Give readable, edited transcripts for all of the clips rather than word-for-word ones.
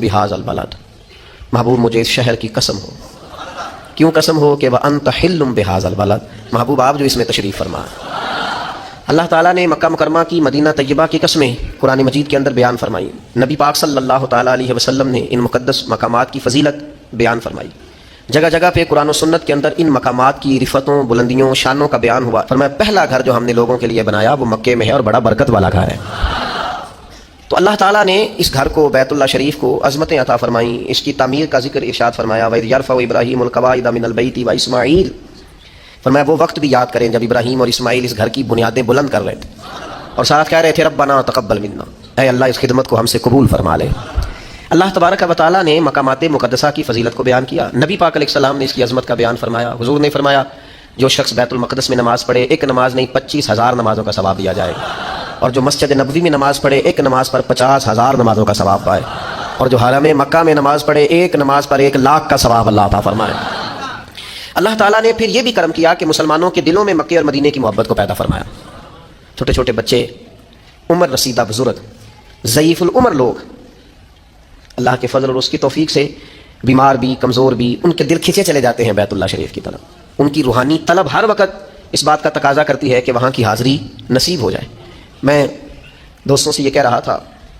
بہذا البلد، محبوب مجھے اس شہر کی قسم ہو. کیوں قسم ہو؟ کہ وانت حل بہذا البلد، محبوب آپ جو اس میں تشریف فرما. اللہ تعالیٰ نے مکہ مکرمہ کی، مدینہ طیبہ کی قسمیں قرآن مجید کے اندر بیان فرمائی. نبی پاک صلی اللہ تعالیٰ علیہ وسلم نے ان مقدس مقامات کی فضیلت بیان فرمائی. جگہ جگہ پہ قرآن و سنت کے اندر ان مقامات کی رفعتوں، بلندیوں، شانوں کا بیان ہوا. فرمایا پہلا گھر جو ہم نے لوگوں کے لیے بنایا وہ مکے میں ہے اور بڑا برکت والا گھر ہے. تو اللہ تعالیٰ نے اس گھر کو، بیت اللہ شریف کو عظمتیں عطا فرمائیں. اس کی تعمیر کا ذکر ارشاد فرمایا وَإِذْ يَرْفَعُ إِبْرَاهِيمُ الْقَوَاعِدَ مِنَ الْبَيْتِ وَإِسْمَاعِيلُ. فرمایا وہ وقت بھی یاد کریں جب ابراہیم اور اسماعیل اس گھر کی بنیادیں بلند کر رہے تھے اور ساتھ کہہ رہے تھے ربنا تقبل منا، اے اللہ اس خدمت کو ہم سے قبول فرما لے. اللہ تبارک و تعالیٰ نے مقامات مقدسہ کی فضیلت کو بیان کیا. نبی پاک علیہ السلام نے اس کی عظمت کا بیان فرمایا. حضور نے فرمایا جو شخص بیت المقدس میں نماز پڑھے، ایک نماز نہیں 25,000 نمازوں کا ثواب دیا جائے گا. اور جو مسجد نبوی میں نماز پڑھے، ایک نماز پر 50,000 نمازوں کا ثواب پائے. اور جو حرم مکہ میں نماز پڑھے، ایک نماز پر 1,00,000 کا ثواب اللہ عطا فرمائے. اللہ تعالیٰ نے پھر یہ بھی کرم کیا کہ مسلمانوں کے دلوں میں مکے اور مدینے کی محبت کو پیدا فرمایا. چھوٹے چھوٹے بچے، عمر رسیدہ بزرگ، ضعیف العمر لوگ، اللہ کے فضل اور اس کی توفیق سے بیمار بھی، کمزور بھی، ان کے دل کھنچے چلے جاتے ہیں بیت اللہ شریف کی طرف. ان کی روحانی طلب ہر وقت اس بات کا تقاضا کرتی ہے کہ وہاں کی حاضری نصیب ہو جائے. میں دوستوں سے یہ کہہ رہا تھا،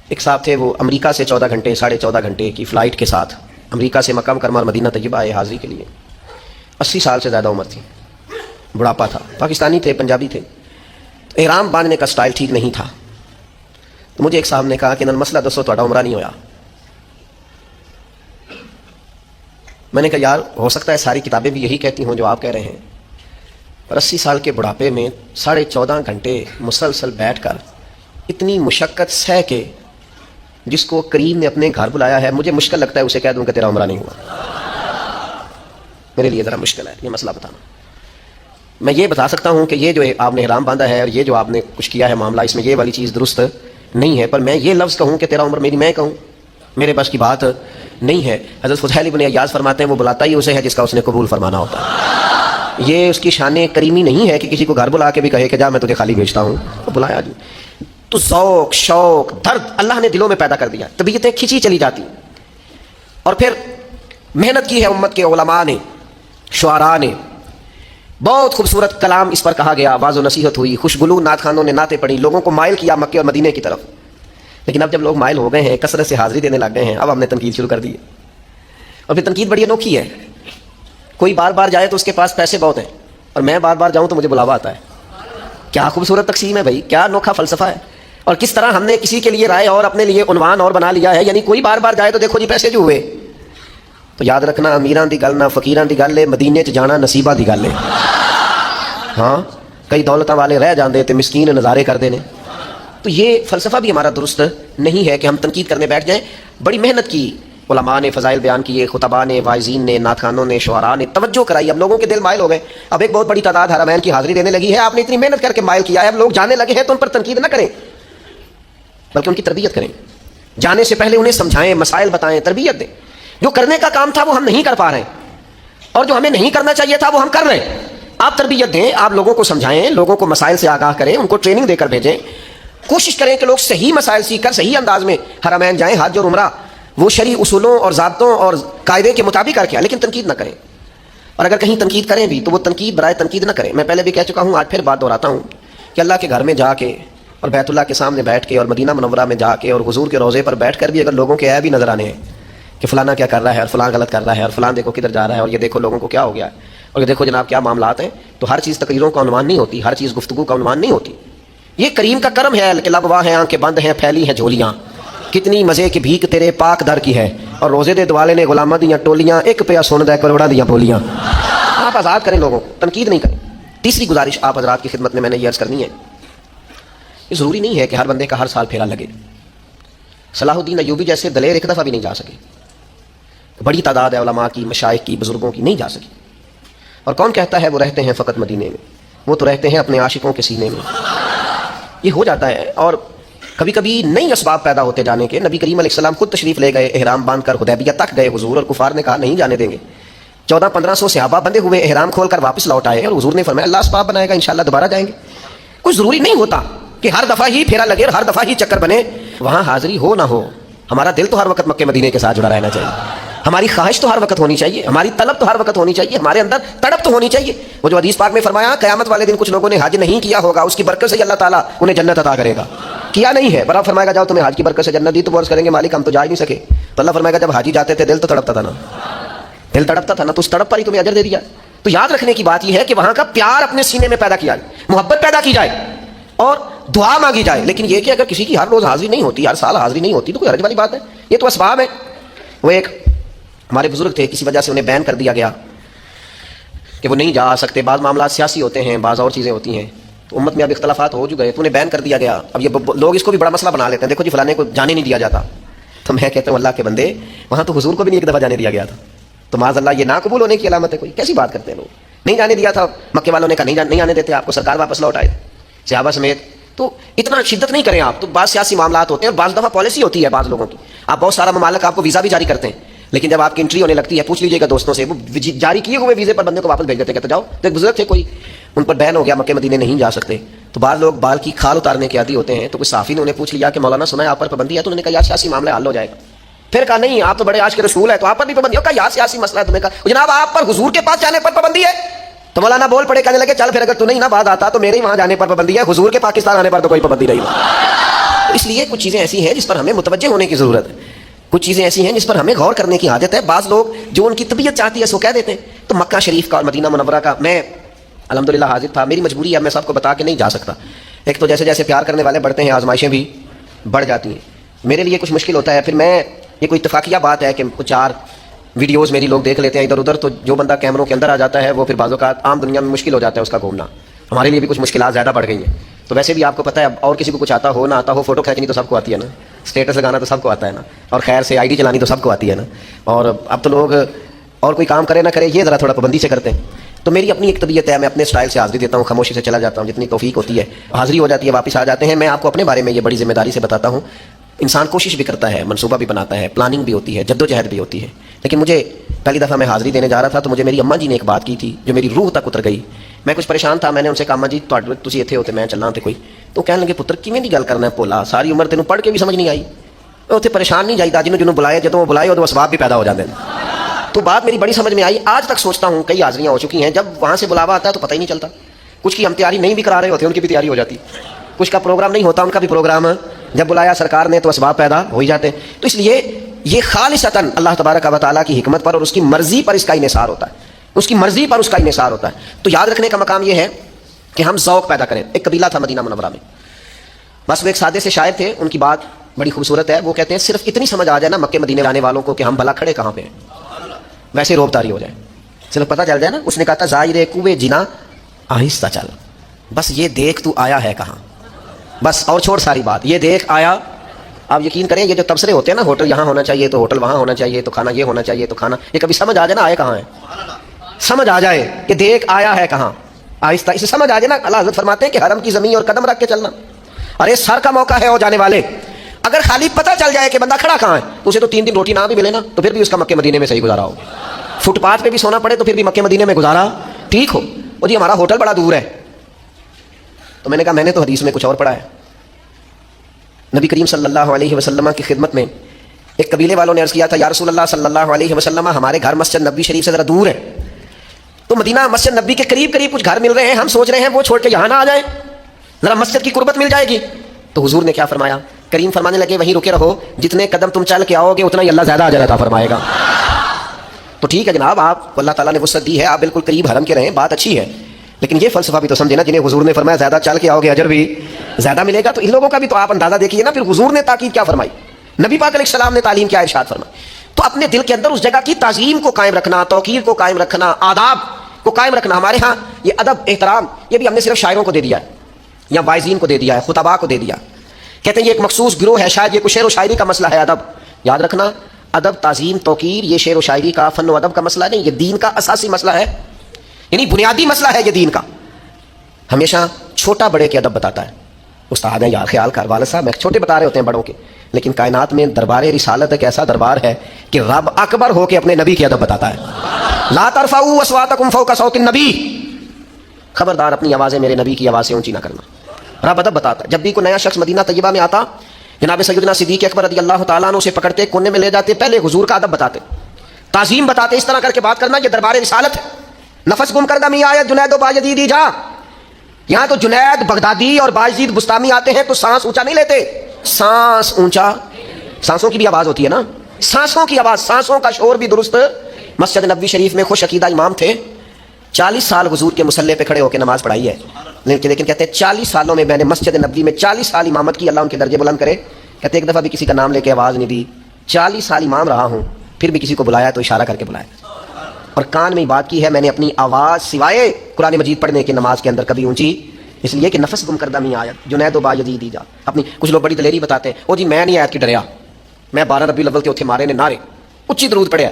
ایک صاحب تھے وہ امریکہ سے 14 گھنٹے 14.5 گھنٹے کی فلائٹ کے ساتھ امریکہ سے مکہ مکرمہ اور مدینہ طیبہ آئے حاضری کے لیے. 80 سال سے زیادہ عمر تھی، بڑھاپا تھا، پاکستانی تھے، پنجابی تھے. احرام باندھنے کا سٹائل ٹھیک نہیں تھا. تو مجھے ایک صاحب نے کہا کہ نن مسئلہ دسو تہاڈا عمرہ نہیں ہویا. میں نے کہا یار ہو سکتا ہے ساری کتابیں بھی یہی کہتی ہوں جو آپ کہہ رہے ہیں، پر 80 سال کے بڑھاپے میں 14.5 گھنٹے مسلسل بیٹھ کر اتنی مشقت سہ کے جس کو کریم نے اپنے گھر بلایا ہے، مجھے مشکل لگتا ہے اسے کہہ دوں کہ تیرا عمرہ نہیں ہوا. میرے لیے ذرا مشکل ہے یہ مسئلہ بتانا. میں یہ بتا سکتا ہوں کہ یہ جو آپ نے احرام باندھا ہے اور یہ جو آپ نے کچھ کیا ہے معاملہ، اس میں یہ والی چیز درست نہیں ہے. پر میں یہ لفظ کہوں کہ تیرا عمر میری، میں کہوں میرے بس کی بات نہیں ہے. حضرت فضیل ابن عیاض فرماتے ہیں وہ بلاتا ہی اسے ہے جس کا اس نے قبول فرمانا ہوتا ہے. یہ اس کی شان کریمی نہیں ہے کہ کسی کو گھر بلا کے بھی کہے کہ جا میں تجھے خالی بھیجتا ہوں. وہ بلایا جی تو ذوق، شوق، درد اللہ نے دلوں میں پیدا کر دیا، طبیعتیں کھینچی چلی جاتی. اور پھر محنت کی ہے امت کے علماء نے، شعراء نے، بہت خوبصورت کلام اس پر کہا گیا، واعظ و نصیحت ہوئی، خوشگلو نعت خانوں نے نعتیں پڑھی، لوگوں کو مائل کیا مکے اور مدینے کی طرف. لیکن اب جب لوگ مائل ہو گئے ہیں، کثرت سے حاضری دینے لگ گئے ہیں، اب ہم نے تنقید شروع کر دی ہے. اور پھر تنقید بڑی انوکھی ہے. کوئی بار بار جائے تو اس کے پاس پیسے بہت ہیں، اور میں بار بار جاؤں تو مجھے بلاوا آتا ہے. کیا خوبصورت تقسیم ہے بھائی، کیا انوکھا فلسفہ ہے. اور کس طرح ہم نے کسی کے لیے رائے اور اپنے لیے عنوان اور بنا لیا ہے. یعنی کوئی بار بار جائے تو دیکھو جی پیسے جو ہوئے. تو یاد رکھنا امیراں دی گل نہ فقیراں دی گل ہے، مدینے چ جانا نصیباں دی گل ہے. ہاں کئی دولتاں والے رہ جاندے تے مسکین نظارے کردے نے. تو یہ فلسفہ بھی ہمارا درست نہیں ہے کہ ہم تنقید کرنے بیٹھ جائیں. بڑی محنت کی علماء نے، فضائل بیان کیے، خطباء نے، واعظین نے، نعت خانوں نے، شعراء نے، توجہ کرائی. اب لوگوں کے دل مائل ہو گئے. اب ایک بہت بڑی تعداد حرمین کی حاضری دینے لگی ہے. آپ نے اتنی محنت کر کے مائل کیا ہے، اب لوگ جانے لگے ہیں تو ان پر تنقید نہ کریں بلکہ ان کی تربیت کریں. جانے سے پہلے انہیں سمجھائیں، مسائل بتائیں، تربیت دیں. جو کرنے کا کام تھا وہ ہم نہیں کر پا رہے ہیں، اور جو ہمیں نہیں کرنا چاہیے تھا وہ ہم کر رہے ہیں. آپ تربیت دیں، آپ لوگوں کو سمجھائیں، لوگوں کو مسائل سے آگاہ کریں، ان کو ٹریننگ دے کر بھیجیں. کوشش کریں کہ لوگ صحیح مسائل سیکھ کر صحیح انداز میں حرمین جائیں. حج اور عمرہ وہ شرعی اصولوں اور ضابطوں اور قاعدے کے مطابق کر کے، لیکن تنقید نہ کریں. اور اگر کہیں تنقید کریں بھی تو وہ تنقید برائے تنقید نہ کریں. میں پہلے بھی کہہ چکا ہوں، آج پھر بات دہراتا ہوں کہ اللہ کے گھر میں جا کے اور بیت اللہ کے سامنے بیٹھ کے اور مدینہ منورہ میں جا کے اور حضور کے روضے پر بیٹھ کر بھی اگر لوگوں کے عیب ہی نظر آنے ہیں کہ فلانا کیا کر رہا ہے اور فلاں غلط کر رہا ہے اور فلاں دیکھو کدھر جا رہا ہے اور یہ دیکھو لوگوں کو کیا ہو گیا ہے اور یہ دیکھو جناب کیا معاملات ہیں، تو ہر چیز تقریروں کا عنوان نہیں ہوتی، ہر چیز گفتگو کا عنوان نہیں ہوتی. یہ کریم کا کرم ہے کہ لب واہ ہیں، آنکھیں بند ہیں، پھیلی ہیں جھولیاں، کتنی مزے کی بھیک تیرے پاک در کی ہے، اور روزے دے دوالے نے غلاماں دیاں ٹولیاں، ایک پیا سن دے کروڑا دیاں بولیاں. آپ آزاد کریں لوگوں کو، تنقید نہیں کریں. تیسری گزارش آپ حضرات کی خدمت میں نے یہ عرض کرنی ہے، یہ ضروری نہیں ہے کہ ہر بندے کا ہر سال پھیرا لگے. صلاح الدین ایوبی جیسے دلیر ایک دفعہ بھی نہیں جا سکے. بڑی تعداد ہے علماء کی، مشائخ کی، بزرگوں کی نہیں جا سکی. اور کون کہتا ہے وہ رہتے ہیں فقط مدینے میں؟ وہ تو رہتے ہیں اپنے عاشقوں کے سینے میں. یہ ہو جاتا ہے. اور کبھی کبھی نئی اسباب پیدا ہوتے جانے کے. نبی کریم علیہ السلام خود تشریف لے گئے، احرام باندھ کر حدیبیہ تک گئے حضور، اور کفار نے کہا نہیں جانے دیں گے. 1400-1500 صحابہ بندے ہوئے احرام کھول کر واپس لوٹ آئے اور حضور نے فرمایا اللہ اسباب بنائے گا انشاءاللہ دوبارہ جائیں گے. کچھ ضروری نہیں ہوتا کہ ہر دفعہ ہی پھیرا لگے اور ہر دفعہ ہی چکر بنے. وہاں حاضری ہو نہ ہو ہمارا دل تو ہر وقت مکے مدینے کے ساتھ جڑا رہنا چاہیے. ہماری خواہش تو ہر وقت ہونی چاہیے, ہماری طلب تو ہر وقت ہونی چاہیے, ہمارے اندر تڑپ تو ہونی چاہیے. وہ جو حدیث پاک میں فرمایا قیامت والے دن کچھ لوگوں نے حج نہیں کیا ہوگا, اس کی برکت سے اللہ تعالیٰ انہیں جنت عطا کرے گا. کیا نہیں ہے برابر فرمائے گا جاؤ تمہیں حج کی برکت سے جنت دی, تو عرض کریں گے مالک ہم تو جا ہی نہیں سکے. تو اللہ فرمائے گا جب حاجی جاتے تھے دل تو تڑپتا تھا نا, دل تڑپتا تھا نا, تو اس تڑپ پر ہی تمہیں اجر دے دیا. تو یاد رکھنے کی بات یہ ہے کہ وہاں کا پیار اپنے سینے میں پیدا کیا جائے, محبت پیدا کی جائے اور دعا مانگی جائے. لیکن یہ کہ اگر کسی کی ہر روز حاضری نہیں ہوتی, ہر سال حاضری نہیں ہوتی, تو کوئی حرج والی بات ہے, یہ تو اسباب ہے. وہ ایک ہمارے بزرگ تھے, کسی وجہ سے انہیں بین کر دیا گیا کہ وہ نہیں جا سکتے. بعض معاملات سیاسی ہوتے ہیں, بعض اور چیزیں ہوتی ہیں, تو امت میں اب اختلافات ہو چکے ہیں, تو انہیں بین کر دیا گیا. اب یہ لوگ اس کو بھی بڑا مسئلہ بنا لیتے ہیں, دیکھو جی فلانے کو جانے نہیں دیا جاتا. تو میں کہتا ہوں اللہ کے بندے, وہاں تو حضور کو بھی نہیں ایک دفعہ جانے دیا گیا تھا, تو معاذ اللہ یہ نہ قبول ہونے کی علامت ہے کوئی؟ کیسی بات کرتے ہیں لوگ. نہیں جانے دیا تھا, مکے والوں نے کہا نہیں آنے دیتے آپ کو, سرکار واپس لوٹ آئے صحابہ سمیت. تو اتنا شدت نہیں کریں آپ. تو بعض سیاسی معاملات ہوتے ہیں, بعض دفعہ پالیسی ہوتی ہے بعض لوگوں کی, آپ بہت سارا ممالک آپ کو ویزا بھی جاری کرتے ہیں, لیکن جب آپ کی انٹری ہونے لگتی ہے, پوچھ لیجیے گا دوستوں سے, وہ جاری کیے ہوئے ویزے پر بندے کو واپس بھیج دیتے, کہتے جاؤ. تو ایک بزرگ تھے کوئی, ان پر بین ہو گیا, مکے مدینے نہیں جا سکتے. تو بعض لوگ بال کی کھال اتارنے کے عادی ہوتے ہیں, تو کوئی صحافی نے انہیں پوچھ لیا کہ مولانا سنا ہے آپ پر پابندی ہے؟ تو انہوں نے کہا یار سیاسی معاملہ حل ہو جائے گا. پھر کہا نہیں آپ تو بڑے آج کے رسول ہے, تو آپ پر بھی پابندی ہو. کہا یار سیاسی مسئلہ ہے. تمہیں کہا جناب آپ پر حضور کے پاس جانے پر پابندی ہے. تو مولانا بول پڑے, کہنے لگے چل پھر اگر تو نہیں نہ بات آتا تو میرے ہی وہاں جانے پر پابندی ہے, حضور کے پاکستان آنے پر تو کوئی پابندی نہیں. اس لیے کچھ چیزیں ایسی ہیں جس پر ہمیں متوجہ ہونے کی ضرورت ہے, کچھ چیزیں ایسی ہیں جس پر ہمیں غور کرنے کی حاجت ہے. بعض لوگ جو ان کی طبیعت چاہتی ہے سو کہہ دیتے ہیں. تو مکہ شریف کا اور مدینہ منورہ کا میں الحمدللہ حاضر تھا, میری مجبوری ہے, میں سب کو بتا کے نہیں جا سکتا. ایک تو جیسے جیسے پیار کرنے والے بڑھتے ہیں آزمائشیں بھی بڑھ جاتی ہیں, میرے لیے کچھ مشکل ہوتا ہے. پھر میں یہ کوئی اتفاقیہ بات ہے کہ کچھ 4 ویڈیوز میری لوگ دیکھ لیتے ہیں ادھر ادھر, تو جو بندہ کیمروں کے اندر آ جاتا ہے وہ پھر بعض اوقات عام دنیا میں مشکل ہو جاتا ہے اس کا گھومنا. ہمارے لیے بھی کچھ مشکلات زیادہ بڑھ گئی ہیں. تو ویسے بھی آپ کو پتہ ہے, اور کسی کو کچھ آتا ہو نہ آتا ہو, فوٹو کھینچنی تو سب کو آتی ہے نا, اسٹیٹس لگانا تو سب کو آتا ہے نا, اور خیر سے آئی ڈی چلانی تو سب کو آتی ہے نا. اور اب تو لوگ اور کوئی کام کرے نہ کرے یہ ذرا تھوڑا پابندی سے کرتے ہیں. تو میری اپنی ایک طبیعت ہے, میں اپنے اسٹائل سے حاضری دیتا ہوں, خاموشی سے چلا جاتا ہوں, جتنی توفیق ہوتی ہے حاضری ہو جاتی ہے, واپس آ جاتے ہیں. میں آپ کو اپنے بارے میں یہ بڑی ذمہ داری سے بتاتا ہوں, انسان کوشش بھی کرتا ہے, منصوبہ بھی بناتا ہے, پلاننگ بھی ہوتی ہے, جد و جہد بھی ہوتی ہے. لیکن مجھے پہلی دفعہ میں حاضری دینے جا رہا تھا تو مجھے میری اماں جی نے ایک بات کی تھی جو میری روح تک اتر گئی. میں کچھ پریشان تھا, میں نے ان سے کہا اماں جی تسی اتنے ہوتے میں چلنا تے کوئی. تو کہنے لگے پتر کیویں دی گل کرنا ہے بولا, ساری عمر تینوں پڑھ کے بھی سمجھ نہیں آئی. اتنے پریشان نہیں جائیدا, جنوں بلائے جدوں وہ بلائے ادو اسباب بھی پیدا ہو جاتے ہیں. تو بات میری بڑی سمجھ میں آئی. آج تک سوچتا ہوں, کئی حاضریاں ہو چکی ہیں, جب وہاں سے بلاوا آتا ہے تو پتہ ہی نہیں چلتا. کچھ کی ہم تیاری نہیں بھی کرا رہے ہوتے, ان کی بھی تیاری ہو جاتی. کچھ کا پروگرام نہیں ہوتا, ان کا بھی پروگرام جب بلایا سرکار نے تو اسباب پیدا ہو ہی جاتے. تو اس لیے یہ خالصتاً اللہ تبارک و تعالیٰ کی حکمت پر اور اس کی مرضی پر اس کا انحصار ہوتا ہے, اس کی مرضی پر اس کا انحصار ہوتا ہے. تو یاد رکھنے کا مقام یہ ہے کہ ہم ذوق پیدا کریں. ایک قبیلہ تھا مدینہ منورہ میں, بس وہ ایک سادے سے شاعر تھے, ان کی بات بڑی خوبصورت ہے. وہ کہتے ہیں صرف اتنی سمجھ آ جائے نا مکے مدینے جانے والوں کو کہ ہم بھلا کھڑے کہاں پہ ہیں, ویسے روب تاری ہو جائے, صرف پتہ چل جائے نا. اس نے کہا تھا ظاہر کوے جنا آہستہ چل, بس یہ دیکھ تو آیا ہے کہاں, بس اور چھوڑ ساری بات, یہ دیکھ آیا. آپ یقین کریں یہ جو تبصرے ہوتے ہیں نا, ہوٹل یہاں ہونا چاہیے تو ہوٹل وہاں ہونا چاہیے, تو کھانا یہ ہونا چاہیے تو کھانا, یہ کبھی سمجھ آ جائے نا آئے کہاں ہے, سمجھ آ جائے کہ دیکھ آیا ہے کہاں, آہستہ اسے سمجھ آ جائے نا. اللہ حضرت فرماتے ہیں کہ حرم کی زمین اور قدم رکھ کے چلنا. ارے سر کا موقع ہے ہو جانے والے, اگر خالی پتہ چل جائے کہ بندہ کھڑا کہاں ہے تو اسے تو 3 دن روٹی نہ بھی ملے نا تو پھر بھی اس کا مکے مدینے میں صحیح گزارا ہو. فٹ پاتھ پہ بھی سونا پڑے تو پھر بھی مکے مدینے میں گزارا ٹھیک ہو. اور جی ہمارا ہوٹل بڑا دور ہے, تو میں نے کہا میں نے تو حدیث میں کچھ اور پڑھا ہے. نبی کریم صلی اللہ علیہ وسلم کی خدمت میں ایک قبیلے والوں نے عرض کیا تھا یا رسول اللہ صلی اللہ علیہ وسلم ہمارے گھر مسجد نبی شریف سے ذرا دور ہے, تو مدینہ مسجد نبی کے قریب قریب کچھ گھر مل رہے ہیں, ہم سوچ رہے ہیں وہ چھوڑ کے یہاں نہ آ جائیں, ذرا مسجد کی قربت مل جائے گی. تو حضور نے کیا فرمایا, کریم فرمانے لگے وہیں رکے رہو, جتنے قدم تم چل کے آؤ گے اتنا ہی اللہ زیادہ اجر عطا فرمائے گا. تو ٹھیک ہے جناب, آپ کو اللہ تعالیٰ نے وسعت دی ہے, آپ بالکل قریب حرم کے رہیں, بات اچھی ہے, لیکن یہ فلسفہ بھی تو سمجھے نا, جنہیں حضور نے فرمایا زیادہ چل کے آؤ گے اجر بھی زیادہ ملے گا, تو ان لوگوں کا بھی تو آپ اندازہ دیکھیے نا. پھر حضور نے تاکید کیا فرمائی, نبی پاک علیہ السلام نے تعلیم کیا ارشاد فرمائی. تو اپنے دل کے اندر اس جگہ کی تعظیم کو قائم رکھنا, توقیر کو قائم رکھنا, آداب کو قائم رکھنا. ہمارے ہاں یہ ادب احترام یہ بھی ہم نے صرف شاعروں کو دے دیا ہے, یا واعظین کو دے دیا ہے, خطباء کو دے دیا. کہتے ہیں یہ ایک مخصوص گروہ ہے, شاید یہ کوئی شعر و شاعری کا مسئلہ ہے. ادب یاد رکھنا, ادب تعظیم توقیر یہ شعر و شاعری کا فن و ادب کا مسئلہ نہیں, یہ دین کا اساسی مسئلہ ہے, یعنی بنیادی مسئلہ ہے یہ دین کا. ہمیشہ چھوٹا بڑے کے ادب بتاتا ہے. استاد ہیں یار خیال کر والد صاحب چھوٹے بتا رہے ہوتے ہیں بڑوں کے, لیکن کائنات میں دربار رسالت ایک ایسا دربار ہے کہ رب اکبر ہو کے اپنے نبی کے ادب بتاتا ہے. لا ترفعوا اصواتکم فوق صوت النبی، خبردار اپنی آوازیں میرے نبی کی آواز سے اونچی نہ کرنا۔ رب ادب بتاتا، جب بھی کوئی نیا شخص مدینہ طیبہ میں آتا، جناب سیدنا صدیق اکبر رضی اللہ تعالیٰ عنہ اسے پکڑتے، کونے میں لے جاتے، پہلے حضور کا ادب بتاتے، تعظیم بتاتے، اس طرح کر کے بات کرنا یہ دربار رسالت ہے۔ نفس گم کردہ می آیت جنید و بایزید جا، یہاں تو جنید بغدادی اور بایزید بستامی آتے ہیں تو سانس اونچا نہیں لیتے، سانس اونچا، سانسوں کی بھی آواز ہوتی ہے نا، سانسوں کی آواز، سانسوں کا شور بھی درست۔ مسجد نبوی شریف میں خوش عقیدہ امام تھے، 40 سال حضور کے مصلی پہ کھڑے ہو کے نماز پڑھائی ہے، لیکن کہتے ہیں 40 سالوں میں میں نے مسجد نبوی میں 40 سال امامت کی، اللہ ان کے درجے بلند کرے، کہتے ایک دفعہ بھی کسی کا نام لے کے آواز نہیں دی، 40 سال امام رہا ہوں، پھر بھی کسی کو بلایا تو اشارہ کر کے بلایا، اور کان میں بات کی ہے، میں نے اپنی آواز سوائے قرآن مجید پڑھنے کے نماز کے اندر کبھی اونچی، اس لیے کہ نفس گم کردہ می آیت جنید و بایزید جا۔ اپنی کچھ لوگ بڑی دلیری بتاتے ہیں، او جی میں نہیں آیت کی ڈریا، میں 12 ربیع الاول کے اتھے مارے نے نعرے، اچھی درود پڑھیا۔